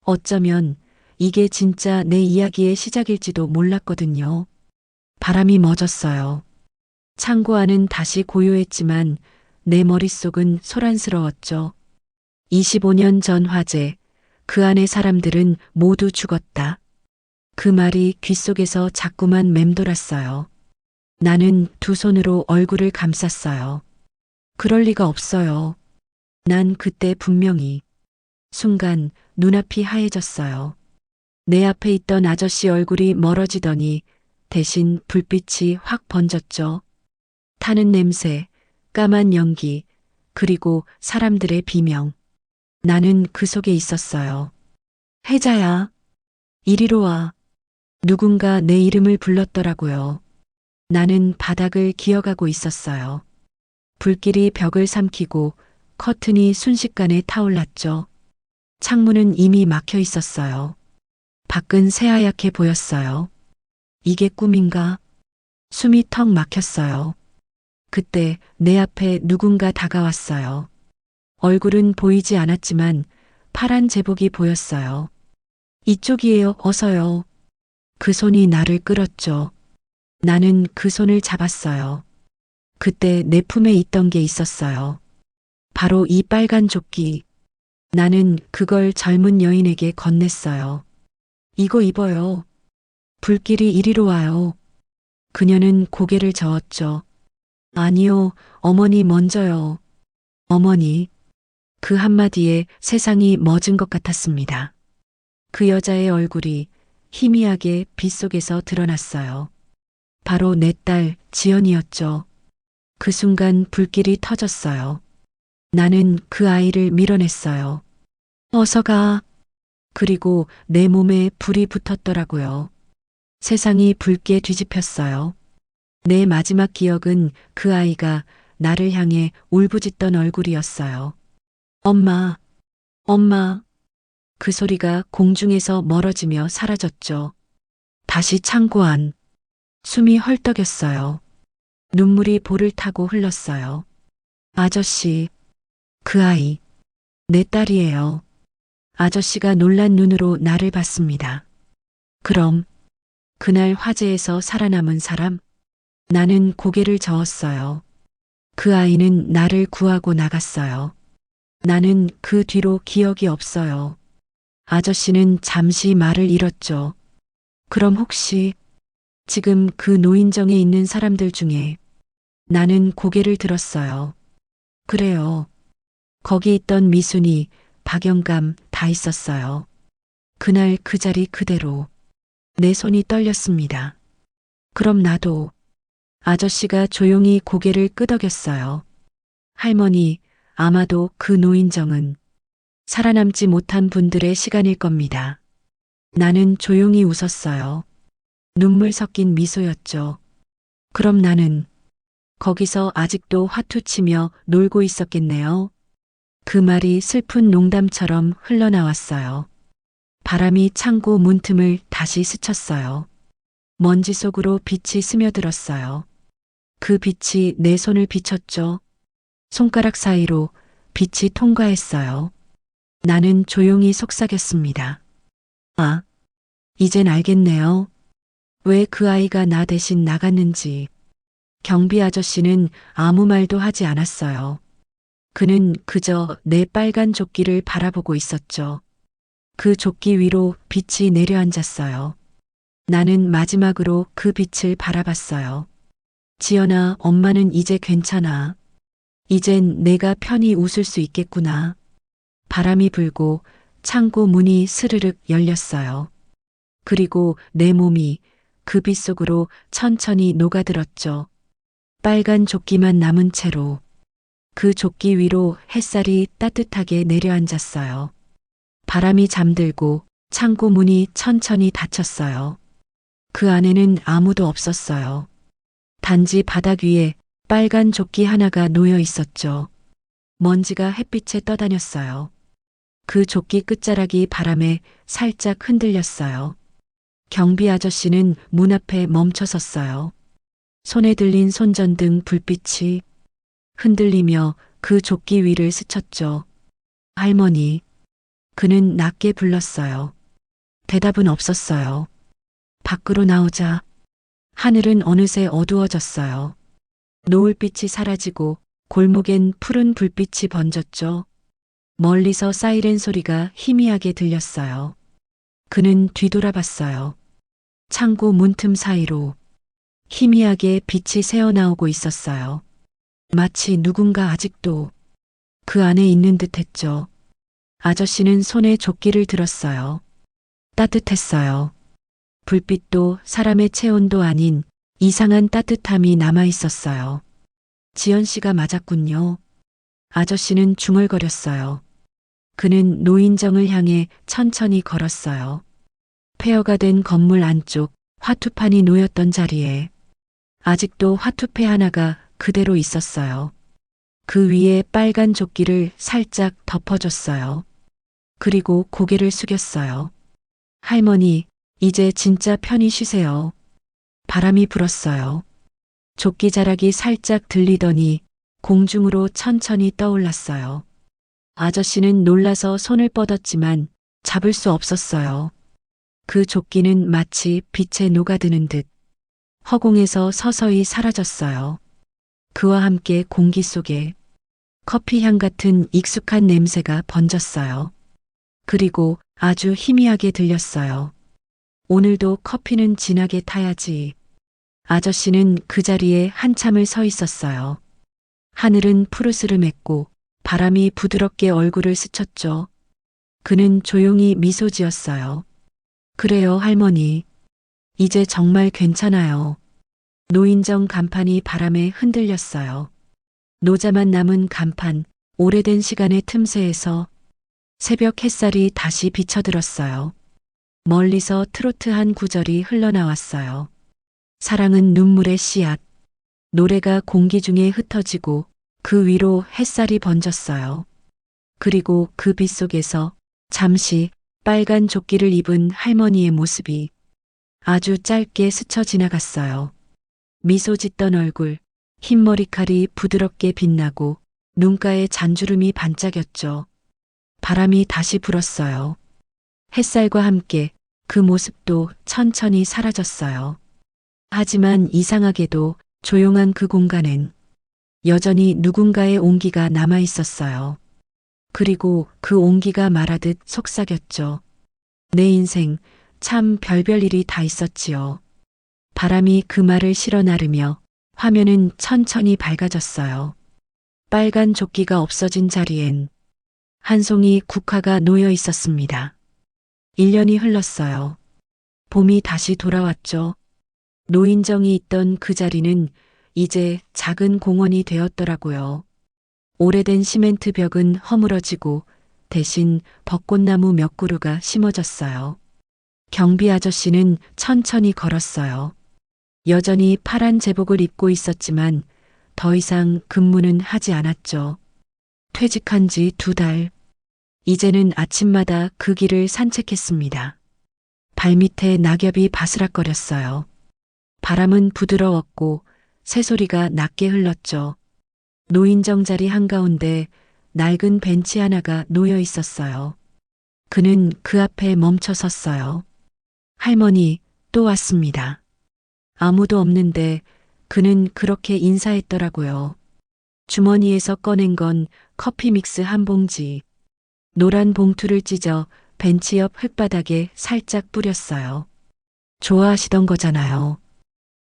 Speaker 1: 어쩌면 이게 진짜 내 이야기의 시작일지도 몰랐거든요. 바람이 멎었어요. 창고 안은 다시 고요했지만 내 머릿속은 소란스러웠죠. 25년 전 화재, 그 안의 사람들은 모두 죽었다. 그 말이 귓속에서 자꾸만 맴돌았어요. 나는 두 손으로 얼굴을 감쌌어요. 그럴 리가 없어요. 난 그때 분명히 순간 눈앞이 하얘졌어요. 내 앞에 있던 아저씨 얼굴이 멀어지더니 대신 불빛이 확 번졌죠. 타는 냄새, 까만 연기, 그리고 사람들의 비명. 나는 그 속에 있었어요. 혜자야, 이리로 와. 누군가 내 이름을 불렀더라고요. 나는 바닥을 기어가고 있었어요. 불길이 벽을 삼키고 커튼이 순식간에 타올랐죠. 창문은 이미 막혀 있었어요. 밖은 새하얗게 보였어요. 이게 꿈인가? 숨이 턱 막혔어요. 그때 내 앞에 누군가 다가왔어요. 얼굴은 보이지 않았지만 파란 제복이 보였어요. 이쪽이에요, 어서요. 그 손이 나를 끌었죠. 나는 그 손을 잡았어요. 그때 내 품에 있던 게 있었어요. 바로 이 빨간 조끼. 나는 그걸 젊은 여인에게 건넸어요. 이거 입어요. 불길이 이리로 와요. 그녀는 고개를 저었죠. 아니요, 어머니 먼저요. 어머니. 그 한마디에 세상이 멎은 것 같았습니다. 그 여자의 얼굴이 희미하게 빛 속에서 드러났어요. 바로 내 딸 지연이었죠. 그 순간 불길이 터졌어요. 나는 그 아이를 밀어냈어요. 어서 가. 그리고 내 몸에 불이 붙었더라고요. 세상이 붉게 뒤집혔어요. 내 마지막 기억은 그 아이가 나를 향해 울부짖던 얼굴이었어요. 엄마, 엄마. 그 소리가 공중에서 멀어지며 사라졌죠. 다시 창고 안. 숨이 헐떡였어요. 눈물이 볼을 타고 흘렀어요. 아저씨, 그 아이, 내 딸이에요. 아저씨가 놀란 눈으로 나를 봤습니다. 그럼, 그날 화재에서 살아남은 사람? 나는 고개를 저었어요. 그 아이는 나를 구하고 나갔어요. 나는 그 뒤로 기억이 없어요. 아저씨는 잠시 말을 잃었죠. 그럼 혹시 지금 그 노인정에 있는 사람들 중에 나는 고개를 들었어요. 그래요. 거기 있던 미순이, 박영감 다 있었어요. 그날 그 자리 그대로 내 손이 떨렸습니다. 그럼 나도. 아저씨가 조용히 고개를 끄덕였어요. 할머니, 아마도 그 노인정은 살아남지 못한 분들의 시간일 겁니다. 나는 조용히 웃었어요. 눈물 섞인 미소였죠. 그럼 나는 거기서 아직도 화투치며 놀고 있었겠네요. 그 말이 슬픈 농담처럼 흘러나왔어요. 바람이 창고 문틈을 다시 스쳤어요. 먼지 속으로 빛이 스며들었어요. 그 빛이 내 손을 비췄죠. 손가락 사이로 빛이 통과했어요. 나는 조용히 속삭였습니다. 아, 이젠 알겠네요. 왜 그 아이가 나 대신 나갔는지. 경비 아저씨는 아무 말도 하지 않았어요. 그는 그저 내 빨간 조끼를 바라보고 있었죠. 그 조끼 위로 빛이 내려앉았어요. 나는 마지막으로 그 빛을 바라봤어요. 지연아, 엄마는 이제 괜찮아. 이젠 내가 편히 웃을 수 있겠구나. 바람이 불고 창고 문이 스르륵 열렸어요. 그리고 내 몸이 그 빛 속으로 천천히 녹아들었죠. 빨간 조끼만 남은 채로 그 조끼 위로 햇살이 따뜻하게 내려앉았어요. 바람이 잠들고 창고 문이 천천히 닫혔어요. 그 안에는 아무도 없었어요. 단지 바닥 위에 빨간 조끼 하나가 놓여 있었죠. 먼지가 햇빛에 떠다녔어요. 그 조끼 끝자락이 바람에 살짝 흔들렸어요. 경비 아저씨는 문 앞에 멈춰 섰어요. 손에 들린 손전등 불빛이 흔들리며 그 조끼 위를 스쳤죠. 할머니. 그는 낮게 불렀어요. 대답은 없었어요. 밖으로 나오자 하늘은 어느새 어두워졌어요. 노을빛이 사라지고 골목엔 푸른 불빛이 번졌죠. 멀리서 사이렌 소리가 희미하게 들렸어요. 그는 뒤돌아봤어요. 창고 문틈 사이로 희미하게 빛이 새어나오고 있었어요. 마치 누군가 아직도 그 안에 있는 듯 했죠. 아저씨는 손에 조끼를 들었어요. 따뜻했어요. 불빛도 사람의 체온도 아닌 이상한 따뜻함이 남아 있었어요. 지연 씨가 맞았군요. 아저씨는 중얼거렸어요. 그는 노인정을 향해 천천히 걸었어요. 폐허가 된 건물 안쪽 화투판이 놓였던 자리에 아직도 화투패 하나가 그대로 있었어요. 그 위에 빨간 조끼를 살짝 덮어줬어요. 그리고 고개를 숙였어요. 할머니, 이제 진짜 편히 쉬세요. 바람이 불었어요. 조끼 자락이 살짝 들리더니 공중으로 천천히 떠올랐어요. 아저씨는 놀라서 손을 뻗었지만 잡을 수 없었어요. 그 조끼는 마치 빛에 녹아드는 듯 허공에서 서서히 사라졌어요. 그와 함께 공기 속에 커피 향 같은 익숙한 냄새가 번졌어요. 그리고 아주 희미하게 들렸어요. 오늘도 커피는 진하게 타야지. 아저씨는 그 자리에 한참을 서 있었어요. 하늘은 푸르스름했고 바람이 부드럽게 얼굴을 스쳤죠. 그는 조용히 미소 지었어요. 그래요, 할머니. 이제 정말 괜찮아요. 노인정 간판이 바람에 흔들렸어요. 노자만 남은 간판, 오래된 시간의 틈새에서 새벽 햇살이 다시 비쳐들었어요. 멀리서 트로트 한 구절이 흘러나왔어요. 사랑은 눈물의 씨앗. 노래가 공기 중에 흩어지고 그 위로 햇살이 번졌어요. 그리고 그 빛 속에서 잠시 빨간 조끼를 입은 할머니의 모습이 아주 짧게 스쳐 지나갔어요. 미소 짓던 얼굴, 흰 머리칼이 부드럽게 빛나고 눈가에 잔주름이 반짝였죠. 바람이 다시 불었어요. 햇살과 함께 그 모습도 천천히 사라졌어요. 하지만 이상하게도 조용한 그 공간엔 여전히 누군가의 온기가 남아 있었어요. 그리고 그 온기가 말하듯 속삭였죠. 내 인생 참 별별 일이 다 있었지요. 바람이 그 말을 실어 나르며 화면은 천천히 밝아졌어요. 빨간 조끼가 없어진 자리엔 한 송이 국화가 놓여 있었습니다. 1년이 흘렀어요. 봄이 다시 돌아왔죠. 노인정이 있던 그 자리는 이제 작은 공원이 되었더라고요. 오래된 시멘트 벽은 허물어지고 대신 벚꽃나무 몇 그루가 심어졌어요. 경비 아저씨는 천천히 걸었어요. 여전히 파란 제복을 입고 있었지만 더 이상 근무는 하지 않았죠. 퇴직한 지 2달. 이제는 아침마다 그 길을 산책했습니다. 발밑에 낙엽이 바스락거렸어요. 바람은 부드러웠고 새소리가 낮게 흘렀죠. 노인정 자리 한가운데 낡은 벤치 하나가 놓여 있었어요. 그는 그 앞에 멈춰 섰어요. 할머니, 또 왔습니다. 아무도 없는데 그는 그렇게 인사했더라고요. 주머니에서 꺼낸 건 커피 믹스 한 봉지. 노란 봉투를 찢어 벤치 옆 흙바닥에 살짝 뿌렸어요. 좋아하시던 거잖아요.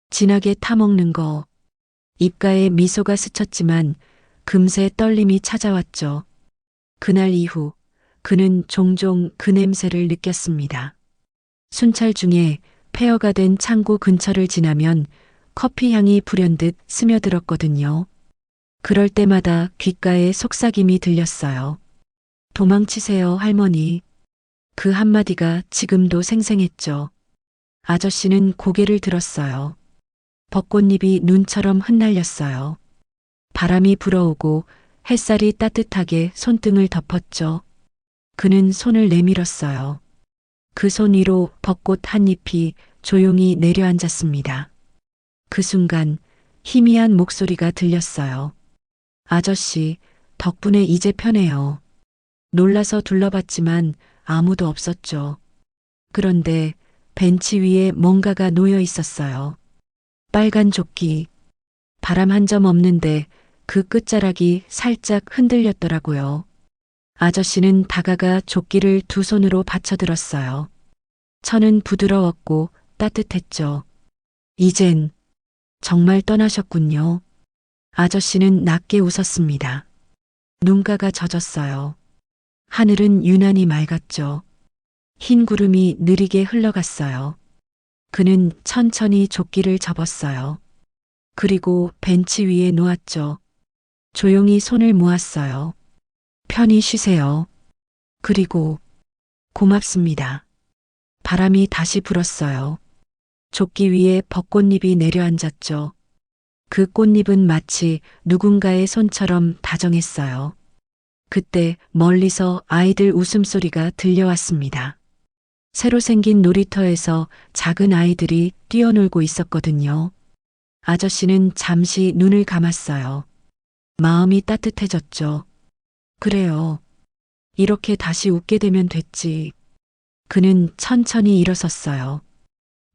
Speaker 1: 진하게 타먹는 거. 입가에 미소가 스쳤지만 금세 떨림이 찾아왔죠. 그날 이후 그는 종종 그 냄새를 느꼈습니다. 순찰 중에 폐허가 된 창고 근처를 지나면 커피 향이 불현듯 스며들었거든요. 그럴 때마다 귓가에 속삭임이 들렸어요. 도망치세요, 할머니. 그 한마디가 지금도 생생했죠. 아저씨는 고개를 들었어요. 벚꽃잎이 눈처럼 흩날렸어요. 바람이 불어오고 햇살이 따뜻하게 손등을 덮었죠. 그는 손을 내밀었어요. 그 손 위로 벚꽃 한 잎이 조용히 내려앉았습니다. 그 순간 희미한 목소리가 들렸어요. 아저씨, 덕분에 이제 편해요. 놀라서 둘러봤지만 아무도 없었죠. 그런데 벤치 위에 뭔가가 놓여 있었어요. 빨간 조끼. 바람 한 점 없는데 그 끝자락이 살짝 흔들렸더라고요. 아저씨는 다가가 조끼를 두 손으로 받쳐들었어요. 천은 부드러웠고 따뜻했죠. 이젠 정말 떠나셨군요. 아저씨는 낮게 웃었습니다. 눈가가 젖었어요. 하늘은 유난히 맑았죠. 흰 구름이 느리게 흘러갔어요. 그는 천천히 조끼를 접었어요. 그리고 벤치 위에 놓았죠. 조용히 손을 모았어요. 편히 쉬세요. 그리고 고맙습니다. 바람이 다시 불었어요. 조끼 위에 벚꽃잎이 내려앉았죠. 그 꽃잎은 마치 누군가의 손처럼 다정했어요. 그때 멀리서 아이들 웃음소리가 들려왔습니다. 새로 생긴 놀이터에서 작은 아이들이 뛰어놀고 있었거든요. 아저씨는 잠시 눈을 감았어요. 마음이 따뜻해졌죠. 그래요. 이렇게 다시 웃게 되면 됐지. 그는 천천히 일어섰어요.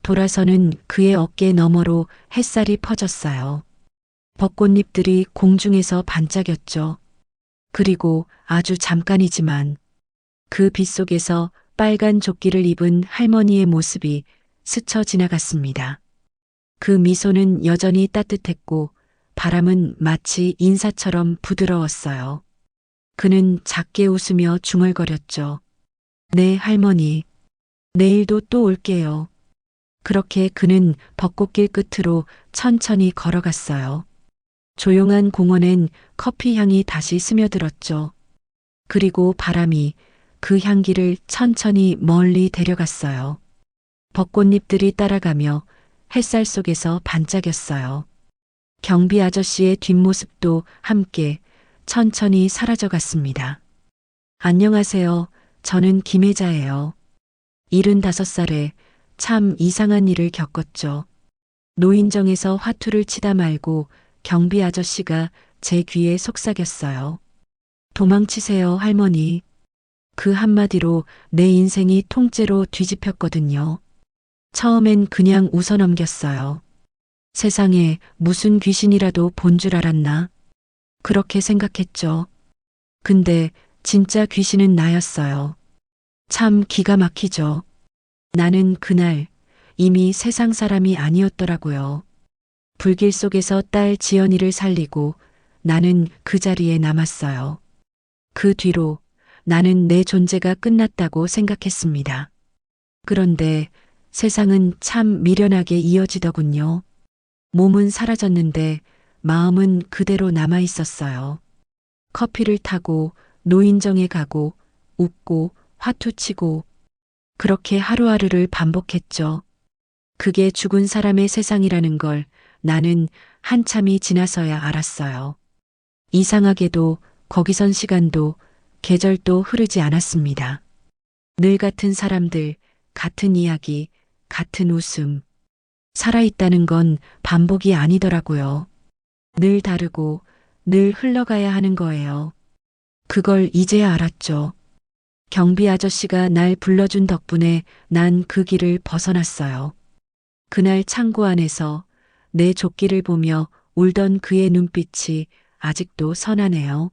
Speaker 1: 돌아서는 그의 어깨 너머로 햇살이 퍼졌어요. 벚꽃잎들이 공중에서 반짝였죠. 그리고 아주 잠깐이지만 그 빛 속에서 빨간 조끼를 입은 할머니의 모습이 스쳐 지나갔습니다. 그 미소는 여전히 따뜻했고 바람은 마치 인사처럼 부드러웠어요. 그는 작게 웃으며 중얼거렸죠. 네, 할머니. 내일도 또 올게요. 그렇게 그는 벚꽃길 끝으로 천천히 걸어갔어요. 조용한 공원엔 커피 향이 다시 스며들었죠. 그리고 바람이 그 향기를 천천히 멀리 데려갔어요. 벚꽃잎들이 따라가며 햇살 속에서 반짝였어요. 경비 아저씨의 뒷모습도 함께 천천히 사라져갔습니다. 안녕하세요. 저는 김혜자예요. 75살에 참 이상한 일을 겪었죠. 노인정에서 화투를 치다 말고 경비 아저씨가 제 귀에 속삭였어요. 도망치세요, 할머니. 그 한마디로 내 인생이 통째로 뒤집혔거든요. 처음엔 그냥 웃어 넘겼어요. 세상에 무슨 귀신이라도 본 줄 알았나? 그렇게 생각했죠. 근데 진짜 귀신은 나였어요. 참 기가 막히죠. 나는 그날 이미 세상 사람이 아니었더라고요. 불길 속에서 딸 지연이를 살리고 나는 그 자리에 남았어요. 그 뒤로 나는 내 존재가 끝났다고 생각했습니다. 그런데 세상은 참 미련하게 이어지더군요. 몸은 사라졌는데 마음은 그대로 남아 있었어요. 커피를 타고 노인정에 가고 웃고 화투 치고 그렇게 하루하루를 반복했죠. 그게 죽은 사람의 세상이라는 걸 나는 한참이 지나서야 알았어요. 이상하게도 거기선 시간도 계절도 흐르지 않았습니다. 늘 같은 사람들, 같은 이야기, 같은 웃음. 살아있다는 건 반복이 아니더라고요. 늘 다르고 늘 흘러가야 하는 거예요. 그걸 이제야 알았죠. 경비 아저씨가 날 불러준 덕분에 난 그 길을 벗어났어요. 그날 창고 안에서 내 조끼를 보며 울던 그의 눈빛이 아직도 선하네요.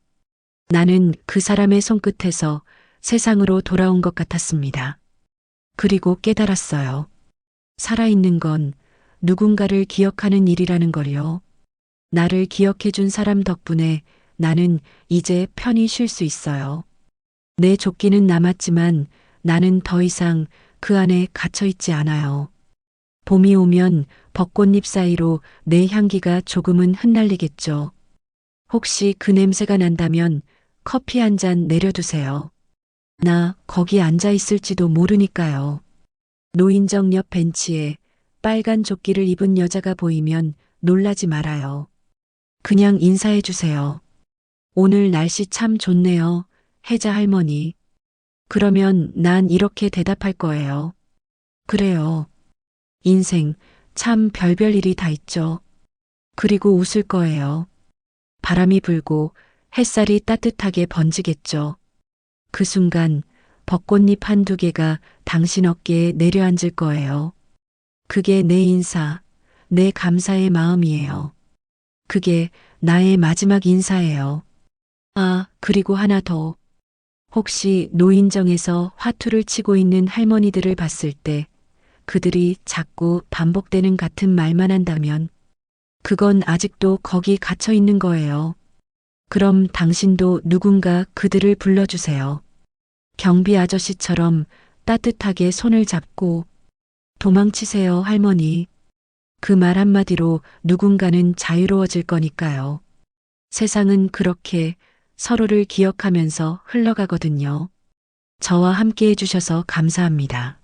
Speaker 1: 나는 그 사람의 손끝에서 세상으로 돌아온 것 같았습니다. 그리고 깨달았어요. 살아있는 건 누군가를 기억하는 일이라는 걸요. 나를 기억해준 사람 덕분에 나는 이제 편히 쉴 수 있어요. 내 조끼는 남았지만 나는 더 이상 그 안에 갇혀 있지 않아요. 봄이 오면 벚꽃잎 사이로 내 향기가 조금은 흩날리겠죠. 혹시 그 냄새가 난다면 커피 한 잔 내려두세요. 나 거기 앉아 있을지도 모르니까요. 노인정 옆 벤치에 빨간 조끼를 입은 여자가 보이면 놀라지 말아요. 그냥 인사해 주세요. 오늘 날씨 참 좋네요. 혜자 할머니. 그러면 난 이렇게 대답할 거예요. 그래요. 인생 참 별별 일이 다 있죠. 그리고 웃을 거예요. 바람이 불고 햇살이 따뜻하게 번지겠죠. 그 순간 벚꽃잎 한두 개가 당신 어깨에 내려앉을 거예요. 그게 내 인사, 내 감사의 마음이에요. 그게 나의 마지막 인사예요. 아, 그리고 하나 더. 혹시 노인정에서 화투를 치고 있는 할머니들을 봤을 때 그들이 자꾸 반복되는 같은 말만 한다면 그건 아직도 거기 갇혀 있는 거예요. 그럼 당신도 누군가 그들을 불러주세요. 경비 아저씨처럼 따뜻하게 손을 잡고 도망치세요, 할머니. 그 말 한마디로 누군가는 자유로워질 거니까요. 세상은 그렇게 서로를 기억하면서 흘러가거든요. 저와 함께 해주셔서 감사합니다.